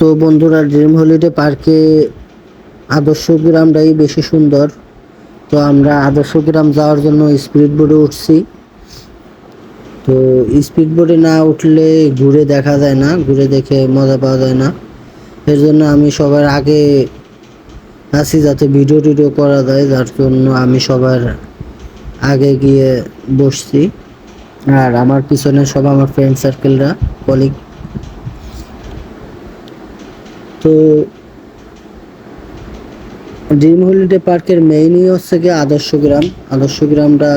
তো বন্ধুরা, dream holiday পার্কে আদর্শ গ্রামটাই বেশি সুন্দর। তো আমরা আদর্শ গ্রাম যাওয়ার জন্য স্পিড বোটে উঠছি। তো স্পিড বোটে না উঠলে ঘুরে দেখা যায় না, ঘুরে দেখে মজা পাওয়া যায় না। এর জন্য আমি সবার আগে আছি যাতে ভিডিও টিডিও করা যায়, যার জন্য আমি সবার আগে গিয়ে বসছি। আর আমার পিছনে সব আমার ফ্রেন্ড সার্কেলরা, কলিগ। তো ড্রিম হলিডে পার্কের মেইনই হচ্ছে গিয়ে আদর্শ গ্রাম। আদর্শ গ্রামটা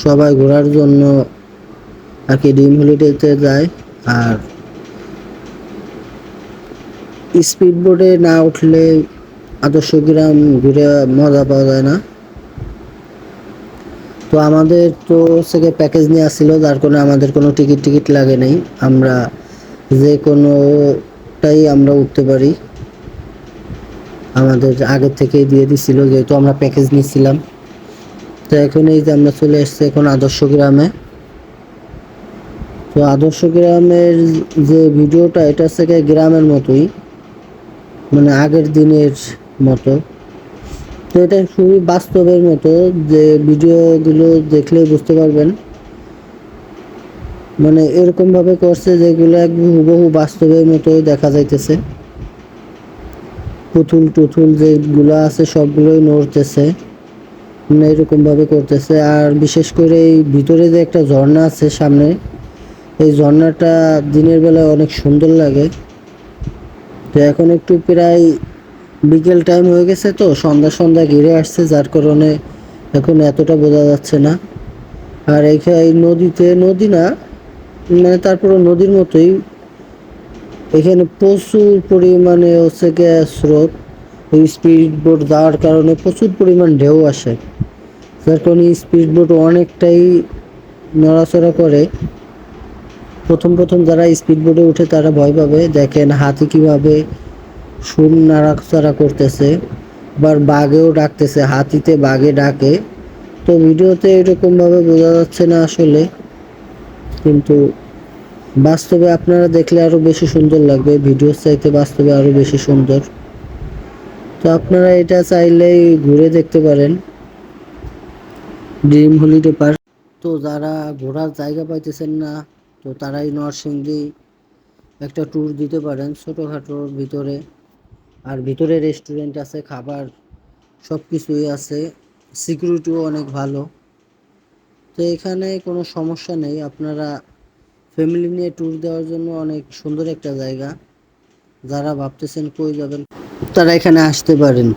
সবাই ঘোরার জন্য আর কি ড্রিম হলিডেতে যায়। আর স্পিড বোটে না উঠলে আদর্শ গ্রাম ঘুরে মজা পাওয়া যায় না। তো আমাদের তো হচ্ছে প্যাকেজ নিয়ে আসছিল, যার কারণে আমাদের কোনো টিকিট লাগে নাই। আমরা যে কোনোটাই আমরা উঠতে পারি, আমাদের আগের থেকেই দিয়ে দিছিল যেহেতু আমরা প্যাকেজ নিয়েছিলাম। তো এখন এই যে আমরা চলে এসেছি এখন আদর্শ গ্রামে। তো আদর্শ গ্রামের যে ভিডিওটা, এটা হচ্ছে গ্রামের মতোই, মানে আগের দিনের মতো। তো এটা খুবই বাস্তবের মতো, যে ভিডিওগুলো দেখলেই বুঝতে পারবেন। মানে এরকম ভাবে করছে যেগুলো একদম হুবহু বাস্তবের মতোই দেখা যাইতেছে। পুতুল টুতুল যেগুলো আছে সবগুলোই নড়তেছে, মানে এরকম ভাবে করতেছে। আর বিশেষ করে এই ভিতরে যে একটা ঝর্ণা আছে সামনে, এই ঝর্ণাটা দিনের বেলায় অনেক সুন্দর লাগে। তো এখন একটু প্রায় বিকেল টাইম হয়ে গেছে, তো সন্ধ্যা সন্ধ্যা ঘিরে আসছে, যার কারণে এখন এতটা বোঝা যাচ্ছে না। আর এখানে এই নদীতে, নদী না মানে তারপরে নদীর মতোই, এখানে প্রচুর পরিমাণে হচ্ছে গিয়ে স্রোত। ওই স্পিড বোট যাওয়ার কারণে প্রচুর পরিমাণ ঢেউ আসে, যার কারণে স্পিড বোট অনেকটাই নড়াচড়া করে। প্রথম প্রথম যারা স্পিড বোটে উঠে তারা ভয় পাবে। দেখেন হাতি কিভাবে সুর নাড়াচাড়া করতেছে, আবার বাঘেও ডাকতেছে, হাতিতে বাঘে ডাকে। তো ভিডিওতে এরকম ভাবে বোঝা যাচ্ছে না আসলে, কিন্তু বাস্তবে আপনারা দেখলে আরো বেশি সুন্দর লাগবে। ভিডিওর চাইতে বাস্তবে আরো বেশি সুন্দর। তো আপনারা এটা চাইলেই ঘুরে দেখতে পারেন, ড্রিম হলিডে পার্ক। তো যারা ঘোরার জায়গা পাইতেছেন না, তো তারাই নরসিংদী একটা ট্যুর দিতে পারেন ছোটোখাটোর ভিতরে। আর ভিতরে রেস্টুরেন্ট আছে, খাবার সব কিছুই আছে, সিকিউরিটিও অনেক ভালো। তো এখানে কোনো সমস্যা নেই, আপনারা ফ্যামিলি নিয়ে ট্যুর দেওয়ার জন্য অনেক সুন্দর একটা জায়গা। যারা ভাবতেছেন কই যাবেন, তারা এখানে আসতে পারেন।